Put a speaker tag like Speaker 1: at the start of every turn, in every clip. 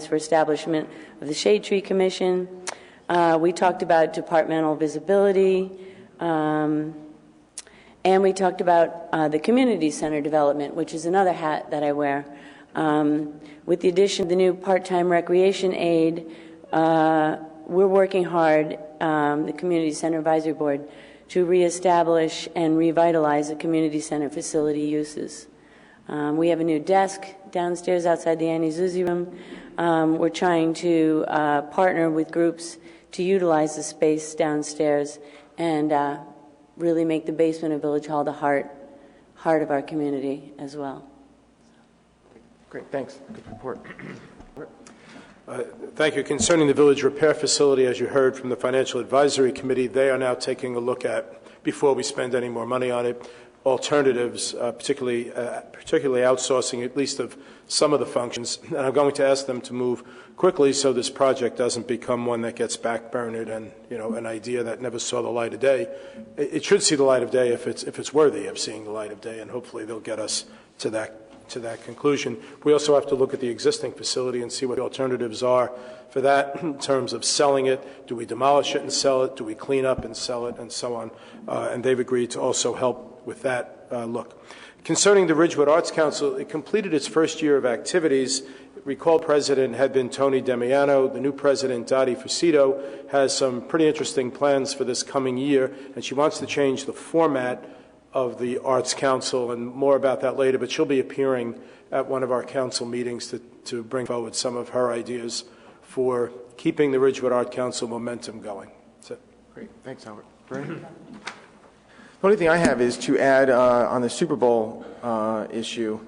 Speaker 1: for establishment of the Shade Tree Commission. We talked about departmental visibility, and we talked about the community center development, which is another hat that I wear. With the addition of the new part-time recreation aide, we're working hard, the Community Center Advisory Board, to reestablish and revitalize the community center facility uses. We have a new desk downstairs outside the Annie Zuzi room. We're trying to partner with groups to utilize the space downstairs and really make the basement of Village Hall the heart of our community as well.
Speaker 2: Great, thanks. Good report.
Speaker 3: Thank you. Concerning the village repair facility, as you heard from the Financial Advisory Committee, they are now taking a look at, before we spend any more money on it, alternatives, particularly outsourcing at least of some of the functions. And I'm going to ask them to move quickly so this project doesn't become one that gets backburned and, an idea that never saw the light of day. It should see the light of day if it's worthy of seeing the light of day, and hopefully they'll get us to that conclusion. We also have to look at the existing facility and see what the alternatives are for that in terms of selling it. Do we demolish it and sell it? Do we clean up and sell it, and so on? And they've agreed to also help with that look. Concerning the Ridgewood Arts Council, it completed its first year of activities. Recall president had been Tony Demiano. The new president, Dottie Fucito, has some pretty interesting plans for this coming year, and she wants to change the format of the Arts Council, and more about that later, but she'll be appearing at one of our council meetings to bring forward some of her ideas for keeping the Ridgewood Art Council momentum going. That's it.
Speaker 2: Great. Thanks, Albert. Brandon? The only thing I have is to add on the Super Bowl issue.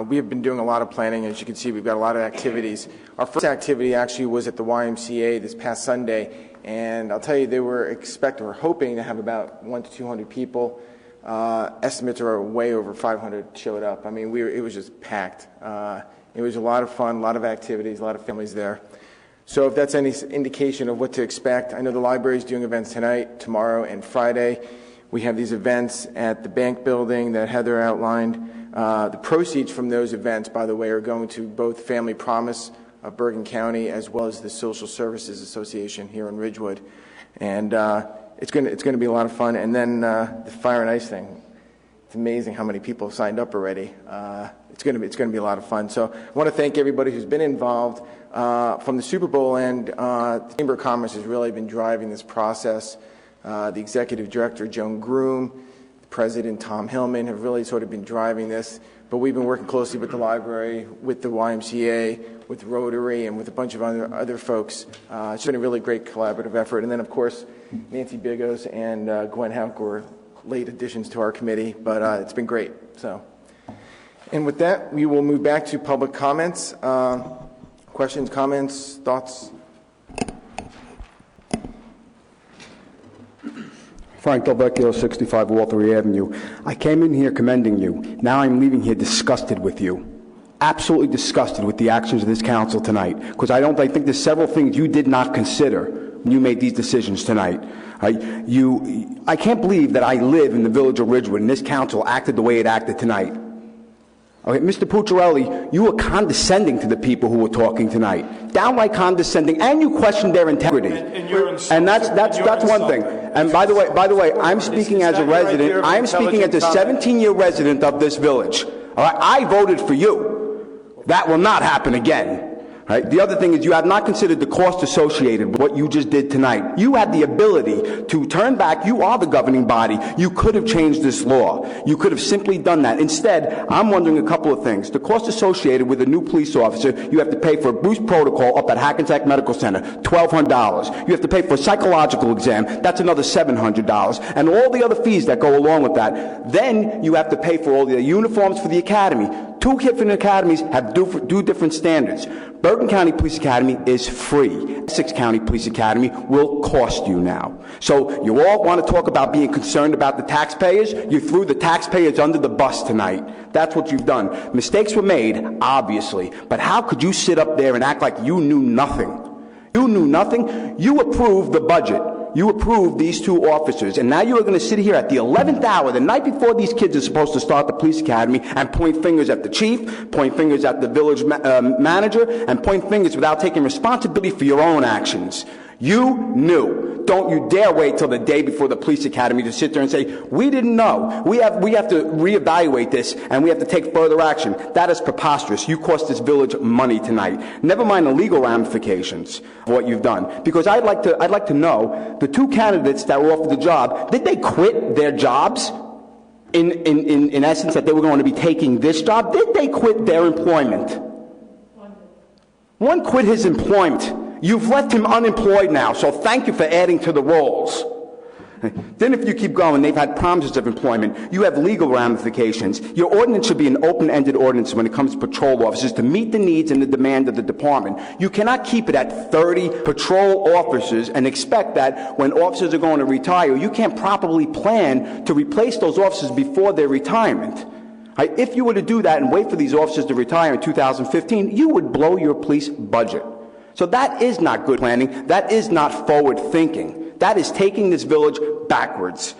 Speaker 2: We have been doing a lot of planning. As you can see, we've got a lot of activities. Our first activity actually was at the YMCA this past Sunday, and I'll tell you, they were hoping to have about 100 to 200 people. Estimates are way over 500 showed up. I mean, it was just packed. It was a lot of fun, a lot of activities, a lot of families there. So if that's any indication of what to expect, I know the library is doing events tonight, tomorrow, and Friday. We have these events at the bank building that Heather outlined. The proceeds from those events, by the way, are going to both Family Promise of Bergen County as well as the Social Services Association here in Ridgewood. And it's going to be a lot of fun. And then the Fire and Ice thing. It's amazing how many people have signed up already. It's going to be a lot of fun. So I want to thank everybody who's been involved from the Super Bowl, and the Chamber of Commerce has really been driving this process. The executive director, Joan Groom, the president, Tom Hillman, have really sort of been driving this. But we've been working closely with the library, with the YMCA, with Rotary, and with a bunch of other folks. It's been a really great collaborative effort. And then, of course, Nancy Bigos and Gwen Houck were late additions to our committee, but it's been great. So, and with that, we will move back to public comments. Questions, comments, thoughts?
Speaker 4: Frank Del Vecchio, 65 Walther Avenue. I came in here commending you. Now I'm leaving here disgusted with you. Absolutely disgusted with the actions of this council tonight, because I think there's several things you did not consider when you made these decisions tonight. I can't believe that I live in the village of Ridgewood and this council acted the way it acted tonight. Okay, Mr. Pucciarelli, you were condescending to the people who were talking tonight. Downright condescending, and you questioned their integrity. And that's one thing. And by the way, I'm speaking as a resident. I'm speaking as a 17-year resident of this village. All right, I voted for you. That will not happen again. Right? The other thing is you have not considered the cost associated with what you just did tonight. You had the ability to turn back. You are the governing body. You could have changed this law. You could have simply done that. Instead, I'm wondering a couple of things. The cost associated with a new police officer, you have to pay for a boost protocol up at Hackensack Medical Center, $1,200. You have to pay for a psychological exam. That's another $700. And all the other fees that go along with that. Then you have to pay for all the uniforms for the academy. Two different academies have two different standards. Bergen County Police Academy is free. Essex County Police Academy will cost you now. So you all want to talk about being concerned about the taxpayers? You threw the taxpayers under the bus tonight. That's what you've done. Mistakes were made, obviously. But how could you sit up there and act like you knew nothing? You knew nothing. You approved the budget. you approved these two officers, and now you are going to sit here at the 11th hour, the night before these kids are supposed to start the police academy, and point fingers at the chief, point fingers at the village manager, and point fingers without taking responsibility for your own actions. You knew. Don't you dare wait till the day before the police academy to sit there and say, we didn't know. We have to reevaluate this, and we have to take further action. That is preposterous. You cost this village money tonight. Never mind the legal ramifications of what you've done. Because I'd like to know, the two candidates that were offered the job, did they quit their jobs? In essence, that they were going to be taking this job? Did they quit their employment? One quit his employment. You've left him unemployed now, so thank you for adding to the rolls. Then if you keep going, they've had promises of employment. You have legal ramifications. Your ordinance should be an open-ended ordinance when it comes to patrol officers to meet the needs and the demand of the department. You cannot keep it at 30 patrol officers and expect that when officers are going to retire, you can't properly plan to replace those officers before their retirement. If you were to do that and wait for these officers to retire in 2015, you would blow your police budget. So that is not good planning. That is not forward thinking. That is taking this village backwards.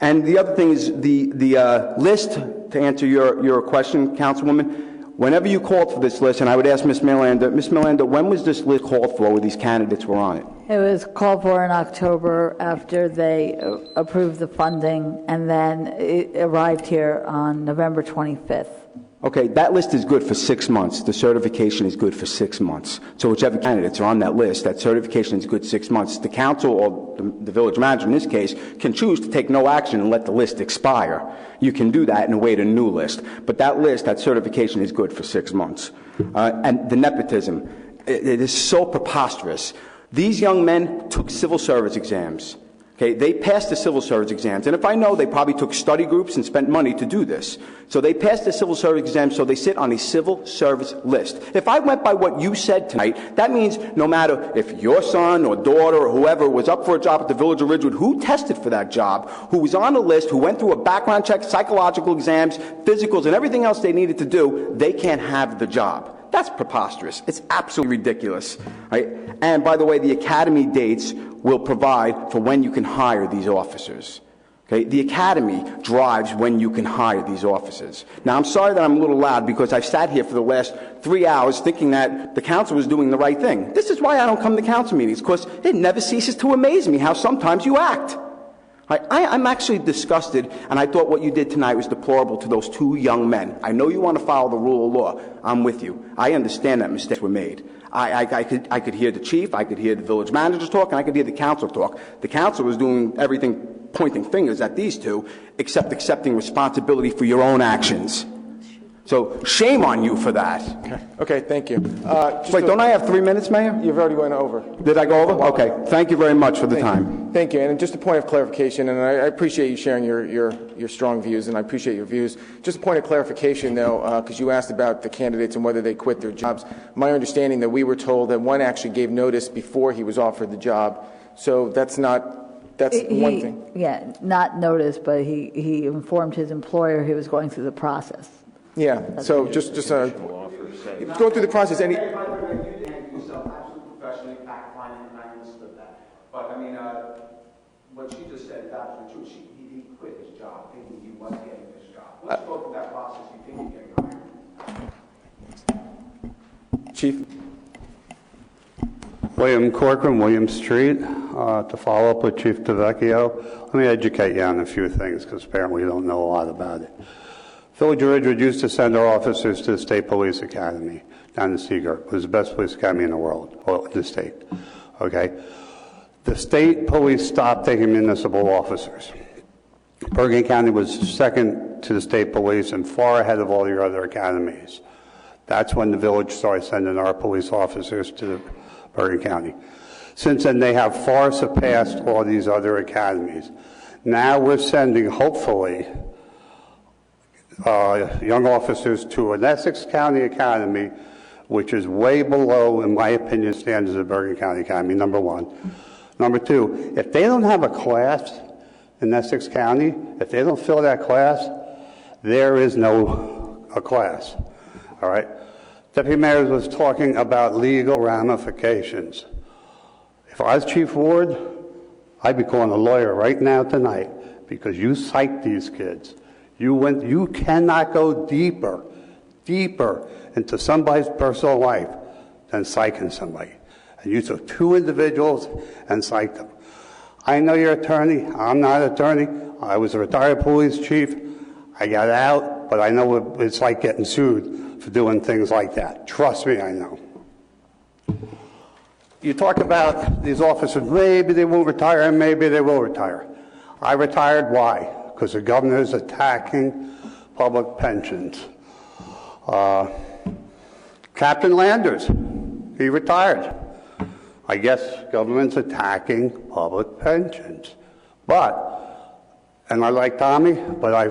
Speaker 4: And the other thing is the list, to answer your question, Councilwoman, whenever you called for this list, and I would ask Ms. Miranda, when was this list called for where these candidates were on it?
Speaker 5: It was called for in October after they approved the funding, and then it arrived here on November 25th.
Speaker 4: Okay, that list is good for 6 months. The certification is good for 6 months. So whichever candidates are on that list, that certification is good 6 months. The council, or the village manager in this case, can choose to take no action and let the list expire. You can do that and await a new list. But that list, that certification is good for 6 months. And the nepotism, it is so preposterous. These young men took civil service exams. Okay, they passed the civil service exams, and if I know, they probably took study groups and spent money to do this. So they passed the civil service exams, so they sit on a civil service list. If I went by what you said tonight, that means no matter if your son or daughter or whoever was up for a job at the Village of Ridgewood, who tested for that job, who was on the list, who went through a background check, psychological exams, physicals, and everything else they needed to do, they can't have the job. That's preposterous. It's absolutely ridiculous. Right? And by the way, the academy dates will provide for when you can hire these officers. Okay? The academy drives when you can hire these officers. Now, I'm sorry that I'm a little loud because I've sat here for the last 3 hours thinking that the council was doing the right thing. This is why I don't come to council meetings, because it never ceases to amaze me how sometimes you act. I'm actually disgusted, and I thought what you did tonight was deplorable to those two young men. I know you want to follow the rule of law. I'm with you. I understand that mistakes were made. I could hear the chief, I could hear the village manager talk, and I could hear the council talk. The council was doing everything, pointing fingers at these two, except accepting responsibility for your own actions. So shame on you for that.
Speaker 2: Okay, thank you.
Speaker 4: Wait, don't I have 3 minutes, Mayor?
Speaker 2: You've already went over.
Speaker 4: Did I go over? Okay. Thank you very much for the time.
Speaker 2: Thank you. And just a point of clarification, and I appreciate you sharing your strong views, and I appreciate your views. Just a point of clarification, though, because you asked about the candidates and whether they quit their jobs. My understanding that we were told that one actually gave notice before he was offered the job. So that's one thing.
Speaker 5: Yeah, not notice, but he informed his employer he was going through the process.
Speaker 2: Yeah, so just go through the process.
Speaker 4: You handled yourself absolutely professionally, fact-finding, and I understood that. But, I mean, what she just said is absolutely true. He quit his job thinking he was getting this job. Let's go through that process. You think you're getting hired.
Speaker 2: Chief?
Speaker 6: William Corcoran, William Street. To follow up with Chief DeVecchio, let me educate you on a few things, because apparently you don't know a lot about it. Village of Ridgewood used to send our officers to the State Police Academy down in Seagirt. It was the best police academy in the world, well, in the state. Okay? The state police stopped taking municipal officers. Bergen County was second to the state police and far ahead of all your other academies. That's when the village started sending our police officers to Bergen County. Since then, they have far surpassed all these other academies. Now we're sending, hopefully, young officers to an Essex County Academy, which is way below, in my opinion, standards of Bergen County Academy, number one. Number two, if they don't have a class in Essex County, if they don't fill that class, there is no class, all right? Deputy Mayor was talking about legal ramifications. If I was Chief Ward, I'd be calling a lawyer right now tonight because you psyched these kids. You cannot go deeper into somebody's personal life than psyching somebody. And you took two individuals and psyched them. I know you're an attorney. I'm not an attorney. I was a retired police chief. I got out, but I know what it's like getting sued for doing things like that. Trust me, I know. You talk about these officers, maybe they won't retire, and maybe they will retire. I retired, why? Because the governor is attacking public pensions. Captain Landers, he retired. I guess government's attacking public pensions. And I like Tommy, but I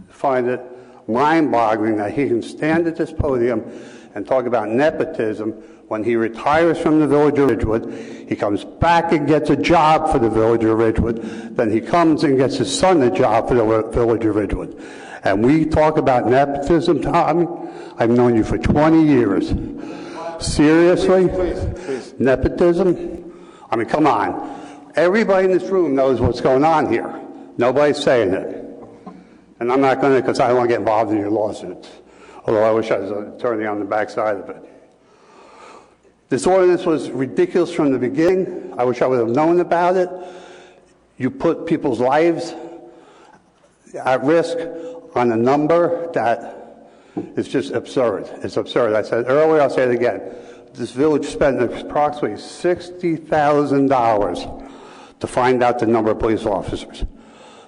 Speaker 6: find it mind-boggling that he can stand at this podium and talk about nepotism when he retires from the Village of Ridgewood. He comes back and gets a job for the Village of Ridgewood. Then he comes and gets his son a job for the Village of Ridgewood. And we talk about nepotism, Tommy. I've known you for 20 years. Seriously?
Speaker 2: Please.
Speaker 6: Nepotism? I mean, come on. Everybody in this room knows what's going on here. Nobody's saying it. And I'm not going to, because I don't want to get involved in your lawsuits. Although I wish I was an attorney on the backside of it. This ordinance was ridiculous from the beginning. I wish I would have known about it. You put people's lives at risk on a number that is just absurd. It's absurd. I said earlier, I'll say it again. This village spent approximately $60,000 to find out the number of police officers.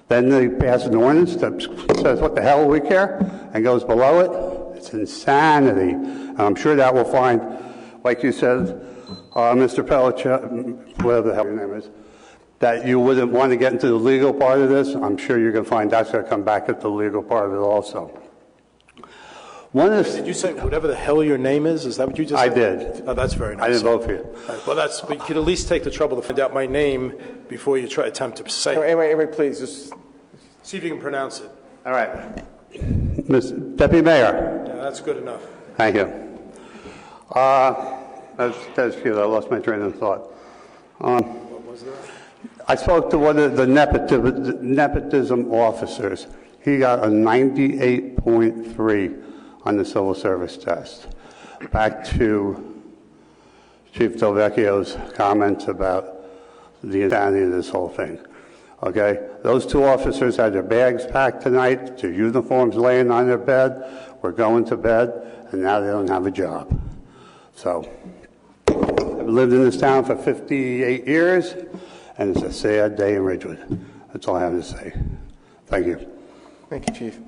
Speaker 6: Then they pass an ordinance that says, what the hell do we care? And goes below it. It's insanity. And I'm sure that will find, like you said, Mr. Pelliccia, whatever the hell your name is, that you wouldn't want to get into the legal part of this. I'm sure you're going to find that's going to come back at the legal part of it also.
Speaker 3: Did you say whatever the hell your name is? Is that what you just said?
Speaker 6: I did.
Speaker 3: Oh, that's very nice.
Speaker 6: I didn't vote for you.
Speaker 3: Right. Well, but you could at least take the trouble to find out my name before you attempt to say it.
Speaker 2: Anyway, please, just...
Speaker 3: See if you can pronounce it.
Speaker 6: All right. Deputy Mayor.
Speaker 3: Yeah, that's good enough.
Speaker 6: Thank you. That's cute. I lost my train of thought.
Speaker 3: What was that?
Speaker 6: I spoke to one of the nepotism officers. He got a 98.3 on the civil service test. Back to Chief Delvecchio's comments about the insanity of this whole thing. Okay? Those two officers had their bags packed tonight, their uniforms laying on their bed, were going to bed, and now they don't have a job. So, I've lived in this town for 58 years, and it's a sad day in Ridgewood. That's all I have to say. Thank you.
Speaker 2: Thank you, Chief.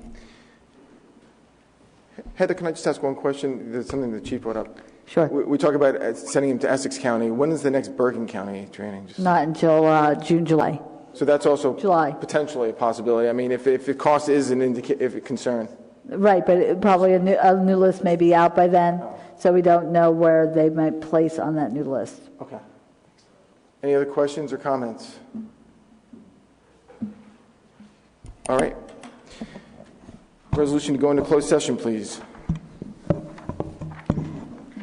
Speaker 2: Heather, can I just ask one question? There's something the Chief brought up.
Speaker 5: Sure.
Speaker 2: We talk about sending him to Essex County. When is the next Bergen County training?
Speaker 5: Not until June, July.
Speaker 2: So that's also
Speaker 5: July.
Speaker 2: potentially a possibility. I mean, if the cost is an concern.
Speaker 5: Right, but probably a new list may be out by then, so we don't know where they might place on that new list.
Speaker 2: Okay. Any other questions or comments? All right. Resolution to go into closed session, please.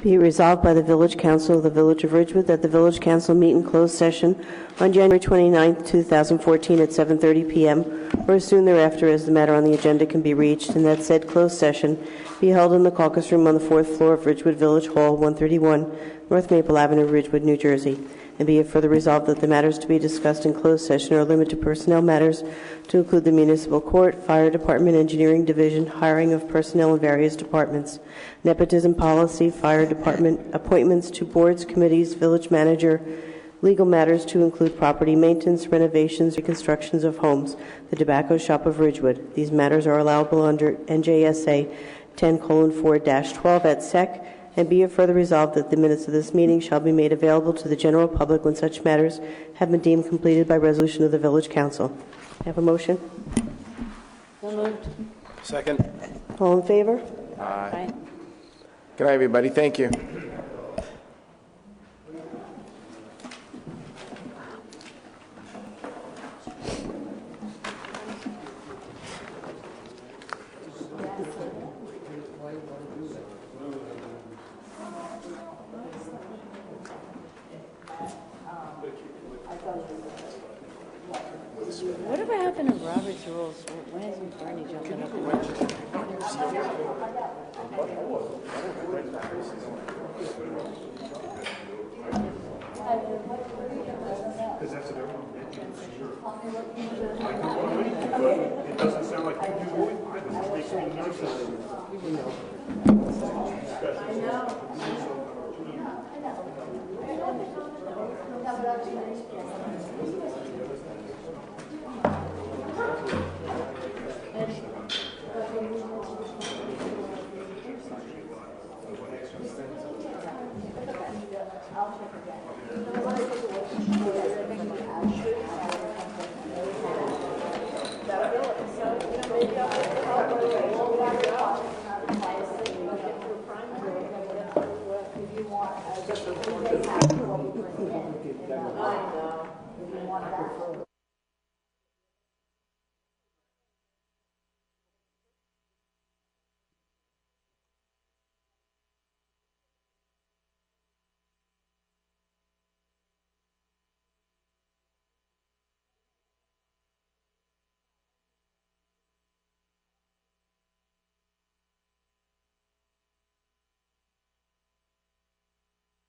Speaker 7: Be it resolved by the Village Council of the Village of Ridgewood that the Village Council meet in closed session on January 29, 2014 at 7:30 p.m. or as soon thereafter as the matter on the agenda can be reached, and that said closed session be held in the caucus room on the 4th floor of Ridgewood Village Hall, 131 North Maple Avenue, Ridgewood, New Jersey. And be it further resolved that the matters to be discussed in closed session are limited to personnel matters to include the municipal court, fire department, engineering division, hiring of personnel in various departments, nepotism policy, fire department, appointments to boards, committees, village manager, legal matters to include property maintenance, renovations, reconstructions of homes, the tobacco shop of Ridgewood. These matters are allowable under NJSA 10:4-12 at SEC. And be it further resolved that the minutes of this meeting shall be made available to the general public when such matters have been deemed completed by resolution of the Village Council. Have a motion?
Speaker 1: So moved.
Speaker 3: Second.
Speaker 7: All in favor?
Speaker 1: Aye.
Speaker 2: Good night, everybody. Thank you.
Speaker 1: Whatever happened to Robert's rules? Why isn't Bernie jumping up and down?
Speaker 3: It doesn't sound like you do it.
Speaker 5: I know.